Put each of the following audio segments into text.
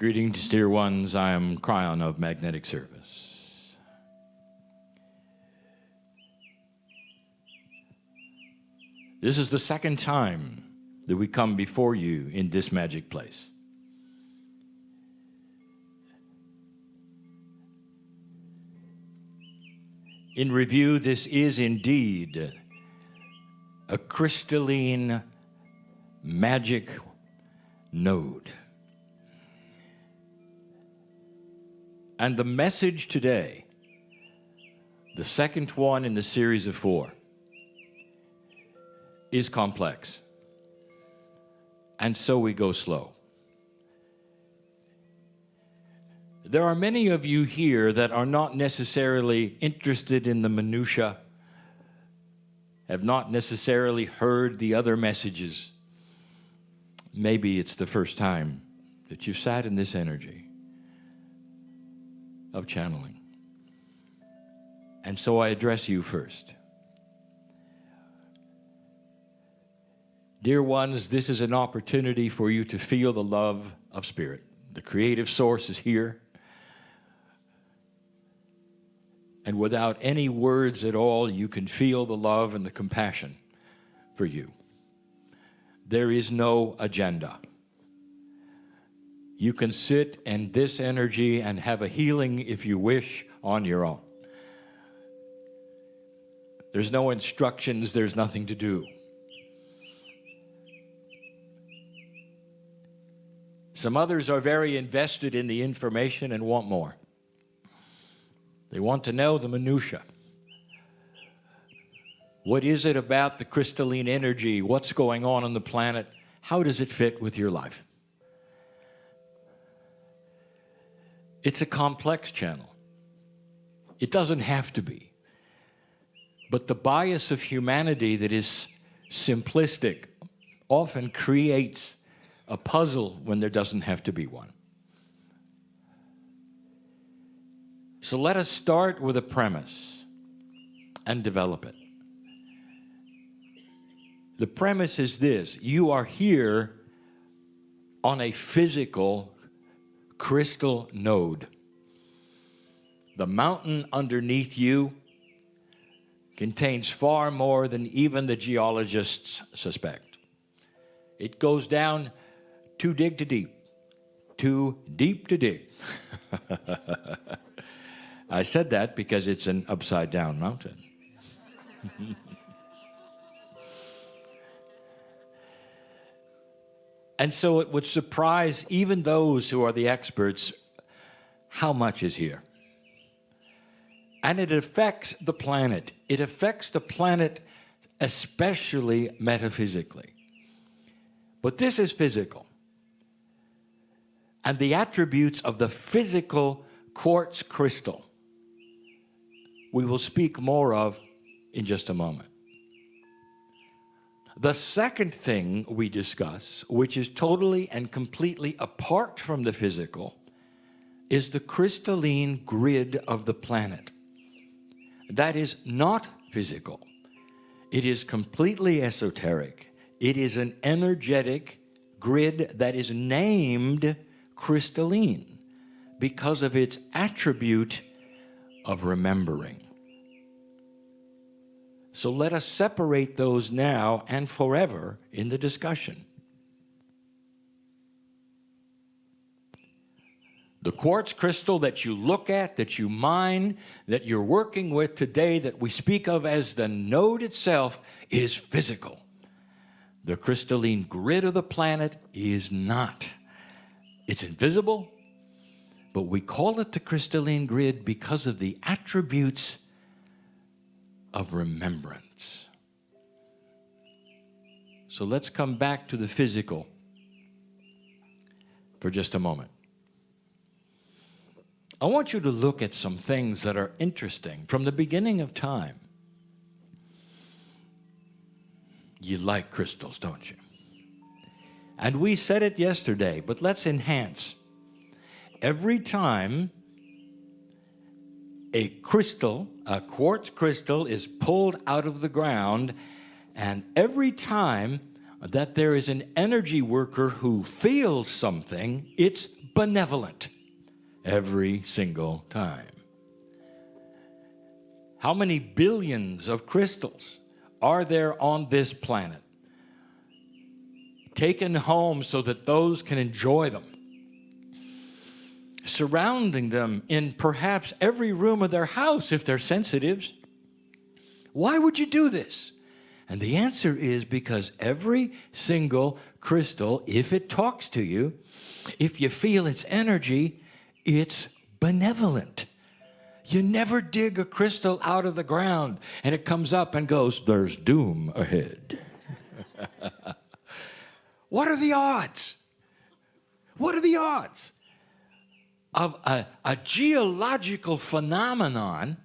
Greetings, dear ones. I am Kryon of Magnetic Service. This is the second time that we come before you in this magic place. In review, this is indeed a crystalline magic node. And the message today, the second one in the series of 4, is complex. And so we go slow. There are many of you here that are not necessarily interested in the minutiae, have not necessarily heard the other messages. Maybe it's the first time that you've sat in this energy of channeling. And so I address you first. Dear ones, this is an opportunity for you to feel the love of Spirit. The creative source is here. And without any words at all, you can feel the love and the compassion for you. There is no agenda. You can sit in this energy and have a healing if you wish on your own. There's no instructions, there's nothing to do. Some others are very invested in the information and want more. They want to know the minutiae. What is it about the crystalline energy? What's going on the planet? How does it fit with your life? It's a complex channel. It doesn't have to be. But the bias of humanity that is simplistic often creates a puzzle when there doesn't have to be one. So let us start with a premise and develop it. The premise is this: you are here on a physical crystal node. The mountain underneath you contains far more than even the geologists suspect. It goes down too deep to dig. Too deep to dig. I said that because it's an upside-down mountain. And so it would surprise even those who are the experts how much is here. And it affects the planet. It affects the planet especially metaphysically. But this is physical. And the attributes of the physical quartz crystal we will speak more of in just a moment. The second thing we discuss, which is totally and completely apart from the physical, is the crystalline grid of the planet. That is not physical. It is completely esoteric. It is an energetic grid that is named crystalline because of its attribute of remembering. So let us separate those now and forever in the discussion. The quartz crystal that you look at, that you mine, that you're working with today, that we speak of as the node itself, is physical. The crystalline grid of the planet is not. It's invisible, but we call it the crystalline grid because of the attributes of remembrance. So let's come back to the physical for just a moment. I want you to look at some things that are interesting from the beginning of time. You like crystals, don't you? And we said it yesterday, but let's enhance. Every time a crystal, a quartz crystal, is pulled out of the ground, and every time that there is an energy worker who feels something, it's benevolent every single time. How many billions of crystals are there on this planet, taken home so that those can enjoy them, surrounding them in perhaps every room of their house if they're sensitives? Why would you do this? And the answer is because every single crystal, if it talks to you, if you feel its energy, it's benevolent. You never dig a crystal out of the ground and it comes up and goes, "There's doom ahead." What are the odds? What are the odds of a geological phenomenon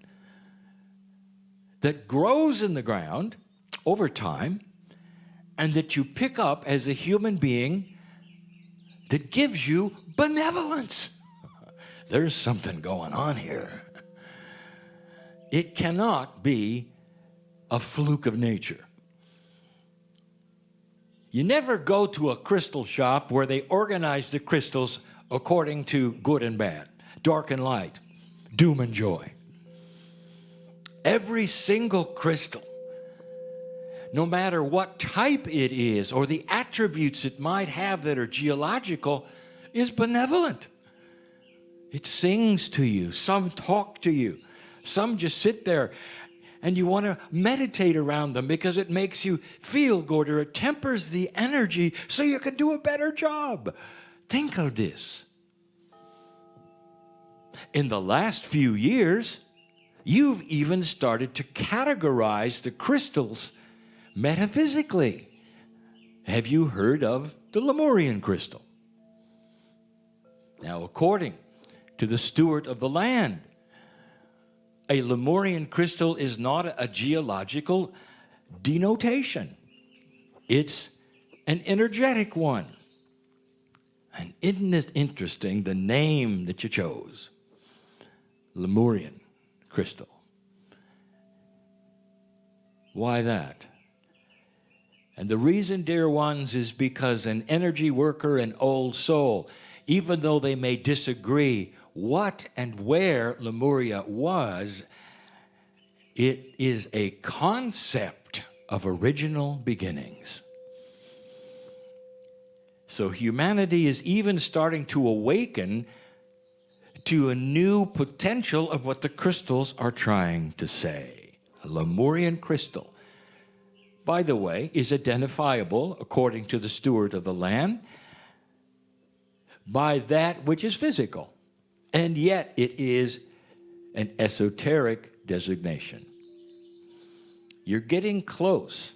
that grows in the ground over time and that you pick up as a human being that gives you benevolence? There's something going on here. It cannot be a fluke of nature. You never go to a crystal shop where they organize the crystals according to good and bad, dark and light, doom and joy. Every single crystal, no matter what type it is or the attributes it might have that are geological, is benevolent. It sings to you. Some talk to you. Some just sit there and you want to meditate around them because it makes you feel good or it tempers the energy so you can do a better job. Think of this. In the last few years, you've even started to categorize the crystals metaphysically. Have you heard of the Lemurian crystal? Now, according to the steward of the land, a Lemurian crystal is not a geological denotation. It's an energetic one. And isn't it interesting, the name that you chose? Lemurian crystal. Why that? And the reason, dear ones, is because an energy worker, an old soul, even though they may disagree what and where Lemuria was, it is a concept of original beginnings. So humanity is even starting to awaken to a new potential of what the crystals are trying to say. A Lemurian crystal, by the way, is identifiable, according to the steward of the land, by that which is physical. And yet it is an esoteric designation. You're getting close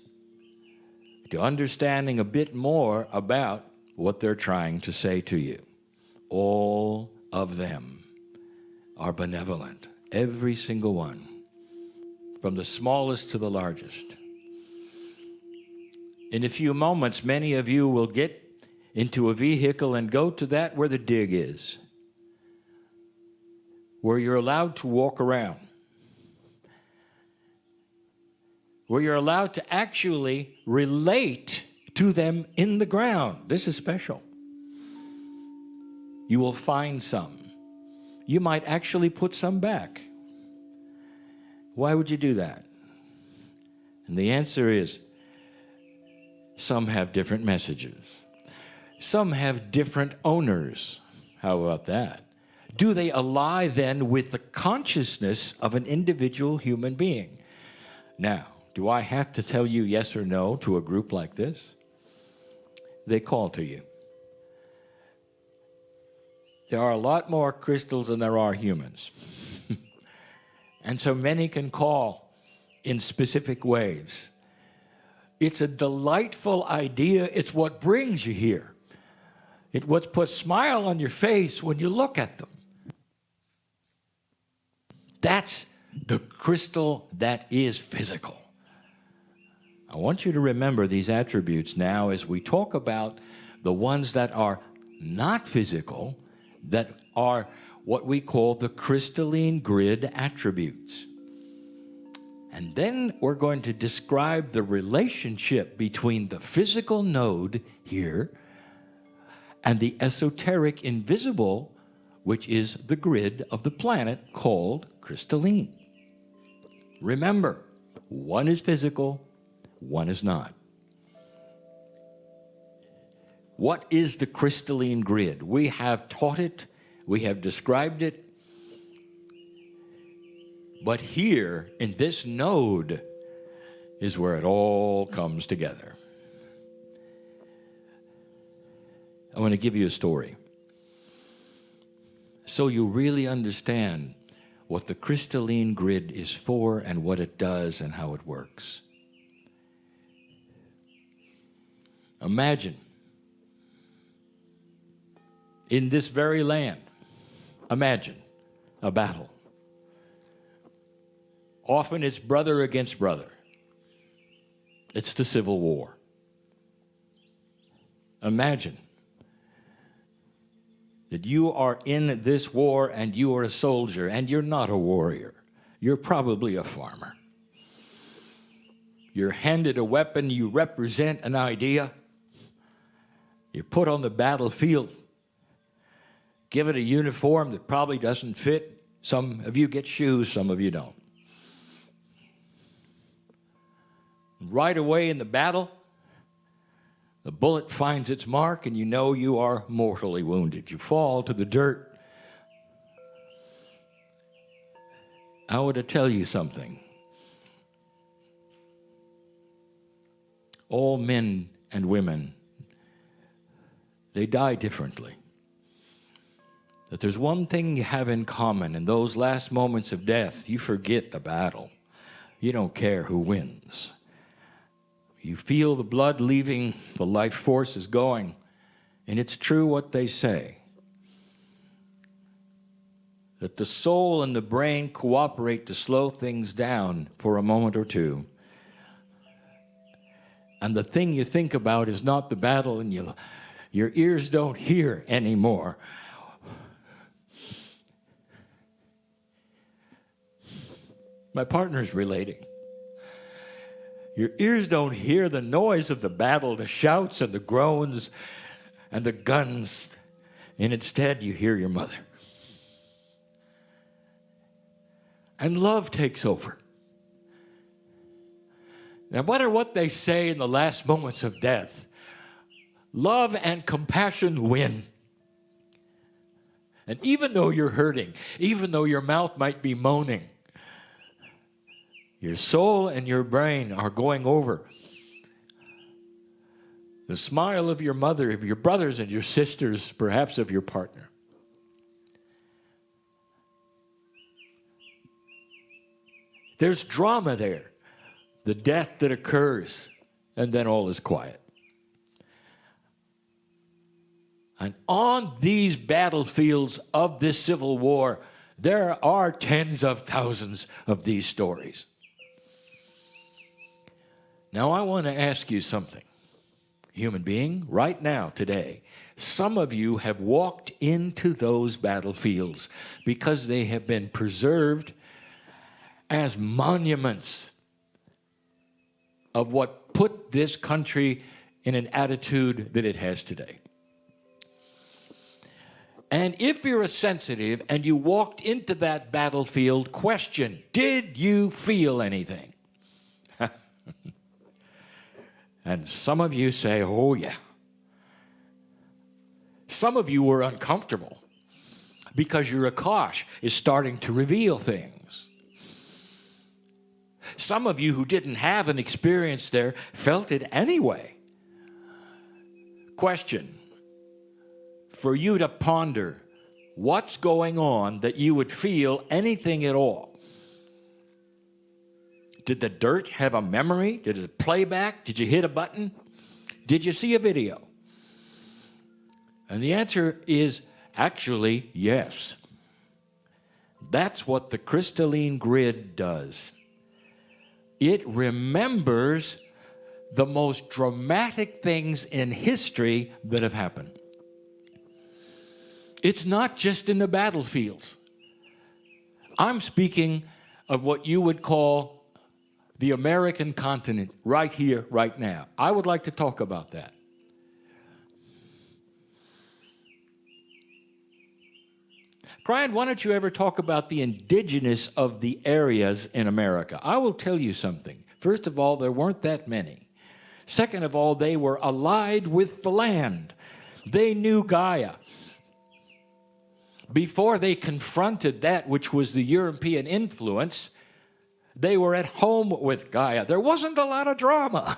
to understanding a bit more about what they're trying to say to you. All of them are benevolent, every single one, from the smallest to the largest. In a few moments, many of you will get into a vehicle and go to that where the dig is, where you're allowed to walk around, where you're allowed to actually relate to them in the ground. This is special. You will find some. You might actually put some back. Why would you do that? And the answer is, some have different messages. Some have different owners. How about that? Do they ally then with the consciousness of an individual human being? Now, do I have to tell you yes or no to a group like this? They call to you. There are a lot more crystals than there are humans. And so many can call in specific ways. It's a delightful idea. It's what brings you here. It's what puts a smile on your face when you look at them. That's the crystal that is physical. I want you to remember these attributes now as we talk about the ones that are not physical, that are what we call the crystalline grid attributes. And then we're going to describe the relationship between the physical node here and the esoteric invisible, which is the grid of the planet called crystalline. Remember, one is physical, one is not. What is the crystalline grid? We have taught it, we have described it, but here in this node is where it all comes together. I want to give you a story so you really understand what the crystalline grid is for and what it does and how it works. Imagine in this very land, imagine a battle. Often it's brother against brother. It's the Civil War. Imagine that you are in this war and you are a soldier and you're not a warrior. You're probably a farmer. You're handed a weapon, you represent an idea. You're put on the battlefield, given a uniform that probably doesn't fit. Some of you get shoes, some of you don't. Right away in the battle, the bullet finds its mark and you know you are mortally wounded. You fall to the dirt. I want to tell you something. All men and women, they die differently. That there's one thing you have in common. In those last moments of death, you forget the battle. You don't care who wins. You feel the blood leaving, the life force is going, and it's true what they say, that the soul and the brain cooperate to slow things down for a moment or two. And the thing you think about is not the battle, and your ears don't hear anymore. My partner's relating. Your ears don't hear the noise of the battle, the shouts and the groans and the guns, and instead you hear your mother. And love takes over. No matter what they say in the last moments of death, love and compassion win. And even though you're hurting, even though your mouth might be moaning, your soul and your brain are going over the smile of your mother, of your brothers and your sisters, perhaps of your partner. There's drama there, the death that occurs, and then all is quiet. And on these battlefields of this Civil War, there are tens of thousands of these stories. Now, I want to ask you something, human being, right now, today. Some of you have walked into those battlefields because they have been preserved as monuments of what put this country in an attitude that it has today. And if you're a sensitive and you walked into that battlefield, question, did you feel anything? And some of you say, oh yeah. Some of you were uncomfortable because your Akash is starting to reveal things. Some of you who didn't have an experience there felt it anyway. Question, for you to ponder what's going on that you would feel anything at all. Did the dirt have a memory? Did it play back? Did you hit a button? Did you see a video? And the answer is actually yes. That's what the crystalline grid does. It remembers the most dramatic things in history that have happened. It's not just in the battlefields. I'm speaking of what you would call the American continent, right here, right now. I would like to talk about that. Kryon, why don't you ever talk about the indigenous of the areas in America? I will tell you something. First of all, there weren't that many. Second of all, they were allied with the land. They knew Gaia. Before they confronted that which was the European influence, they were at home with Gaia. There wasn't a lot of drama.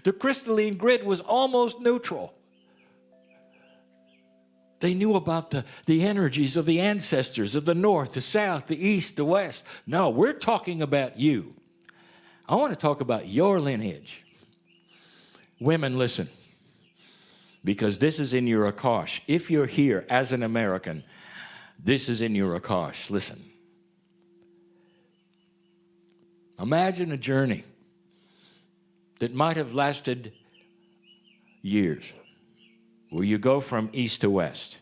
The crystalline grid was almost neutral. They knew about the energies of the ancestors of the north, the south, the east, the west. No, we're talking about you. I want to talk about your lineage. Women, listen, because this is in your Akash. If you're here as an American, this is in your Akash. Listen. Imagine a journey that might have lasted years, where you go from east to west,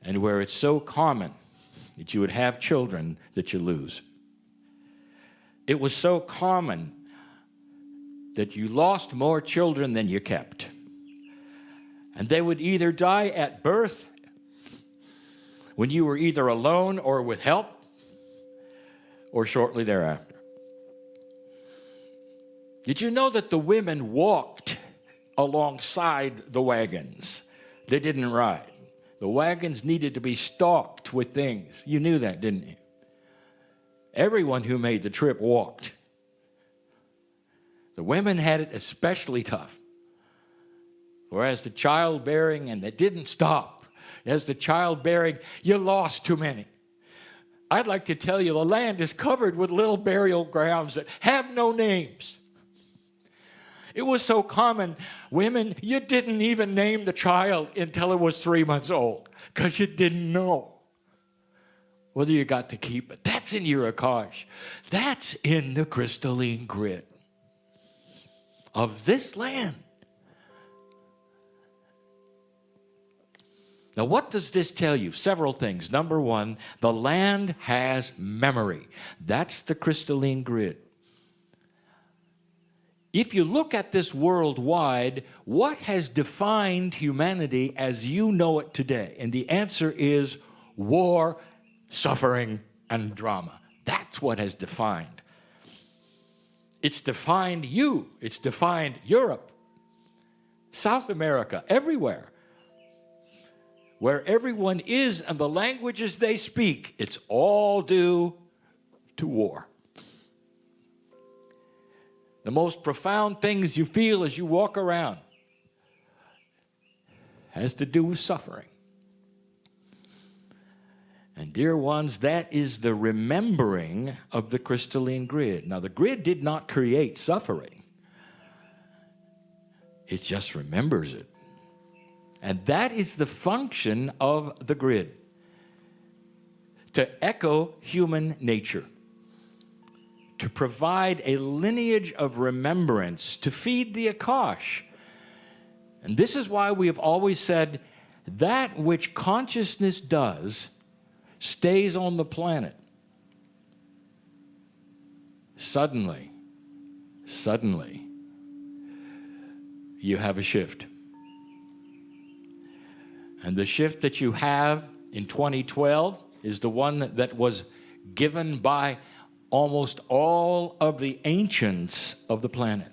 and where it's so common that you would have children that you lose. It was so common that you lost more children than you kept. And they would either die at birth, when you were either alone or with help, or shortly thereafter. Did you know that the women walked alongside the wagons? They didn't ride. The wagons needed to be stocked with things. You knew that, didn't you? Everyone who made the trip walked. The women had it especially tough. Whereas the childbearing, and they didn't stop. As the childbearing, you lost too many. I'd like to tell you the land is covered with little burial grounds that have no names. It was so common, women, you didn't even name the child until it was 3 months old because you didn't know whether you got to keep it. That's in your Akash. That's in the crystalline grid of this land. Now, what does this tell you? Several things. Number one, the land has memory. That's the crystalline grid. If you look at this worldwide, what has defined humanity as you know it today? And the answer is war, suffering, and drama. That's what has defined. It's defined you. It's defined Europe, South America, everywhere. Where everyone is and the languages they speak, it's all due to war. The most profound things you feel as you walk around has to do with suffering. And dear ones, that is the remembering of the crystalline grid. Now, the grid did not create suffering. It just remembers it. And that is the function of the grid, to echo human nature, to provide a lineage of remembrance, to feed the Akash. And this is why we have always said that which consciousness does stays on the planet. Suddenly, you have a shift. And the shift that you have in 2012 is the one that was given by almost all of the ancients of the planet.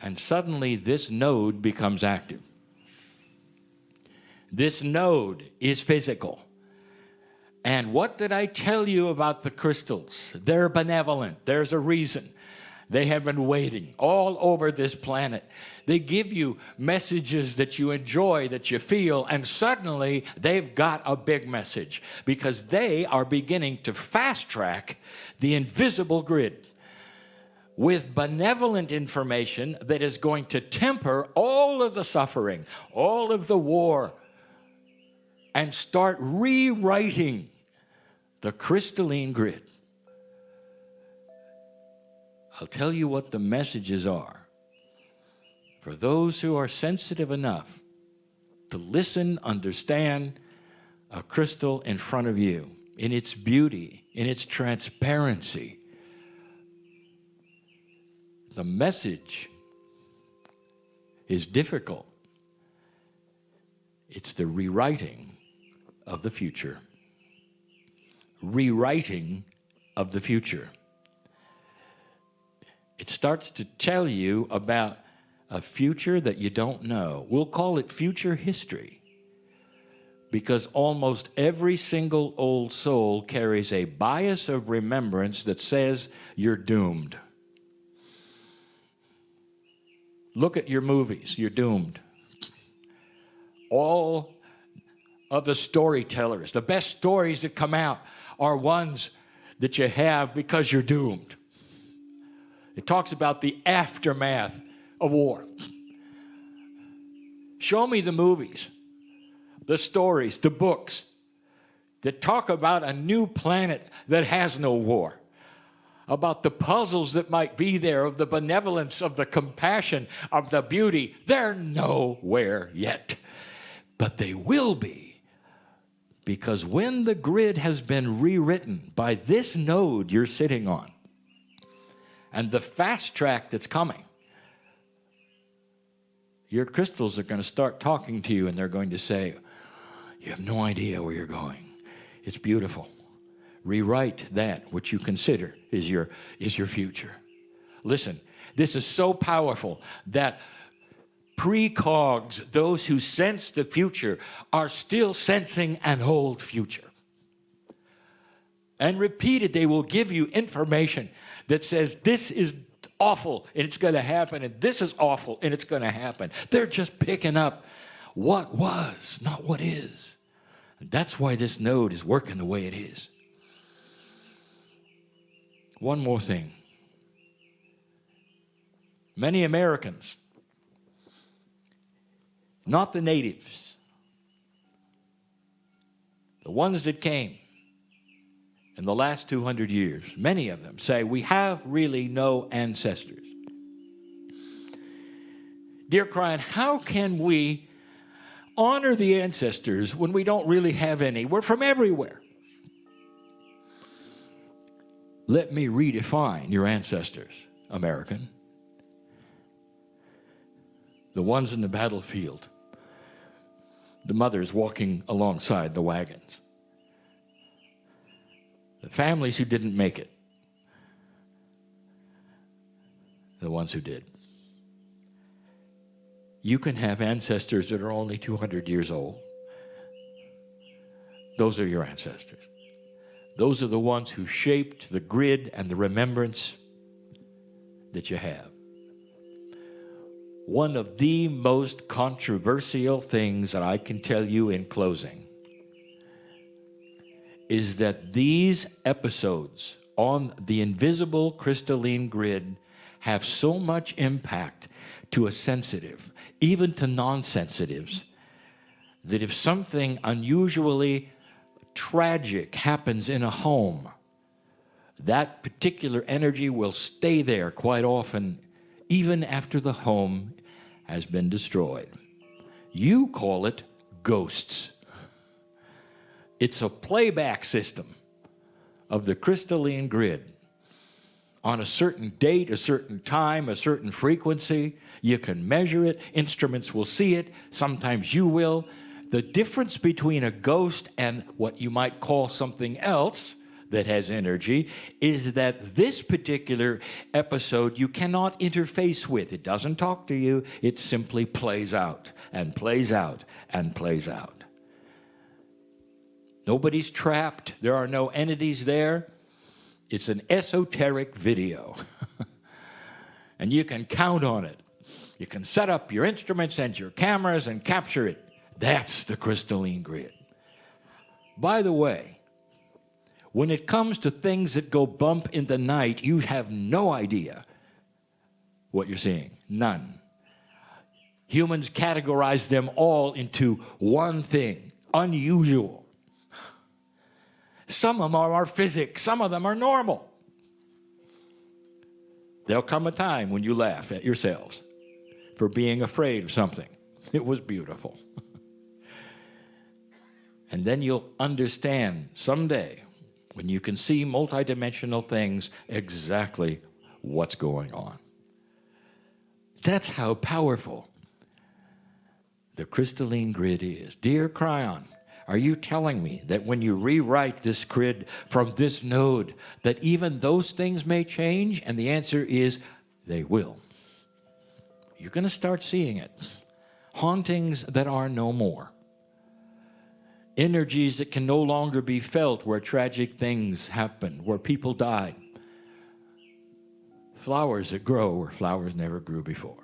And suddenly this node becomes active. This node is physical. And what did I tell you about the crystals? They're benevolent. There's a reason. They have been waiting all over this planet. They give you messages that you enjoy, that you feel, and suddenly they've got a big message because they are beginning to fast track the invisible grid with benevolent information that is going to temper all of the suffering, all of the war, and start rewriting the crystalline grid. I'll tell you what the messages are. For those who are sensitive enough to listen, understand a crystal in front of you, in its beauty, in its transparency, the message is difficult. It's the rewriting of the future. Rewriting of the future. It starts to tell you about a future that you don't know. We'll call it future history, because almost every single old soul carries a bias of remembrance that says you're doomed. Look at your movies, you're doomed. All of the storytellers, the best stories that come out are ones that you have because you're doomed. It talks about the aftermath of war. Show me the movies, the stories, the books that talk about a new planet that has no war, about the puzzles that might be there, of the benevolence, of the compassion, of the beauty. They're nowhere yet, but they will be, because when the grid has been rewritten by this node you're sitting on, and the fast track that's coming, your crystals are going to start talking to you, and they're going to say, you have no idea where you're going. It's beautiful. Rewrite that which you consider is your future. Listen, this is so powerful that precogs, those who sense the future, are still sensing an old future. And repeated, they will give you information that says this is awful and it's going to happen, and this is awful and it's going to happen. They're just picking up what was, not what is. And that's why this node is working the way it is. One more thing. Many Americans, not the natives, the ones that came in the last 200 years, many of them say we have really no ancestors. Dear Kryon, how can we honor the ancestors when we don't really have any? We're from everywhere. Let me redefine your ancestors, American. The ones in the battlefield, the mothers walking alongside the wagons, the families who didn't make it, the ones who did. You can have ancestors that are only 200 years old. Those are your ancestors. Those are the ones who shaped the grid and the remembrance that you have. One of the most controversial things that I can tell you in closing is that these episodes on the invisible crystalline grid have so much impact to a sensitive, even to non-sensitives, that if something unusually tragic happens in a home, that particular energy will stay there quite often, even after the home has been destroyed. You call it ghosts. It's a playback system of the crystalline grid. On a certain date, a certain time, a certain frequency, you can measure it. Instruments will see it. Sometimes you will. The difference between a ghost and what you might call something else that has energy is that this particular episode you cannot interface with. It doesn't talk to you. It simply plays out and plays out and plays out. Nobody's trapped. There are no entities there. It's an esoteric video. And you can count on it. You can set up your instruments and your cameras and capture it. That's the crystalline grid. By the way, when it comes to things that go bump in the night, you have no idea what you're seeing. None. Humans categorize them all into one thing: unusual. Some of them are physics, some of them are normal. There'll come a time when you laugh at yourselves for being afraid of something. It was beautiful. And then you'll understand someday, when you can see multidimensional things, exactly what's going on. That's how powerful the crystalline grid is. Dear Kryon, are you telling me that when you rewrite this grid from this node, that even those things may change? And the answer is, they will. You're going to start seeing it. Hauntings that are no more. Energies that can no longer be felt where tragic things happen, where people died. Flowers that grow where flowers never grew before.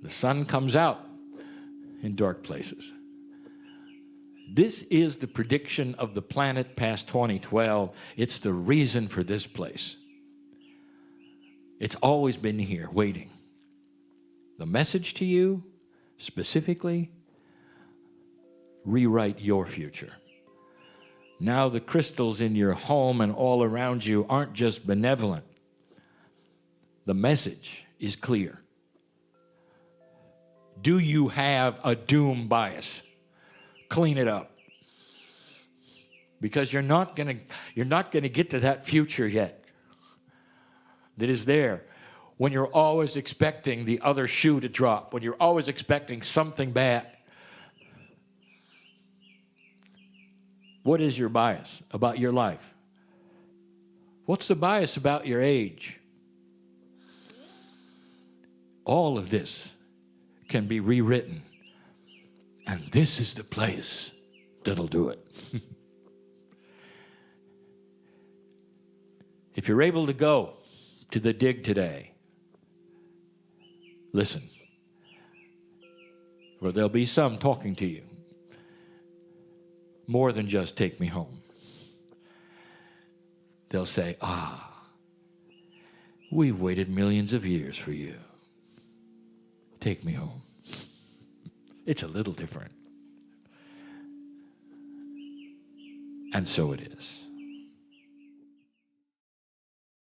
The sun comes out in dark places. This is the prediction of the planet past 2012. It's the reason for this place. It's always been here, waiting. The message to you, specifically, rewrite your future. Now the crystals in your home and all around you aren't just benevolent. The message is clear. Do you have a doom bias? Clean it up. Because you're not going to get to that future yet that is there when you're always expecting the other shoe to drop, when you're always expecting something bad. What is your bias about your life? What's the bias about your age? All of this can be rewritten. And this is the place that'll do it. If you're able to go to the dig today, listen. For there'll be some talking to you. More than just take me home. They'll say, we've waited millions of years for you. Take me home. It's a little different. And so it is.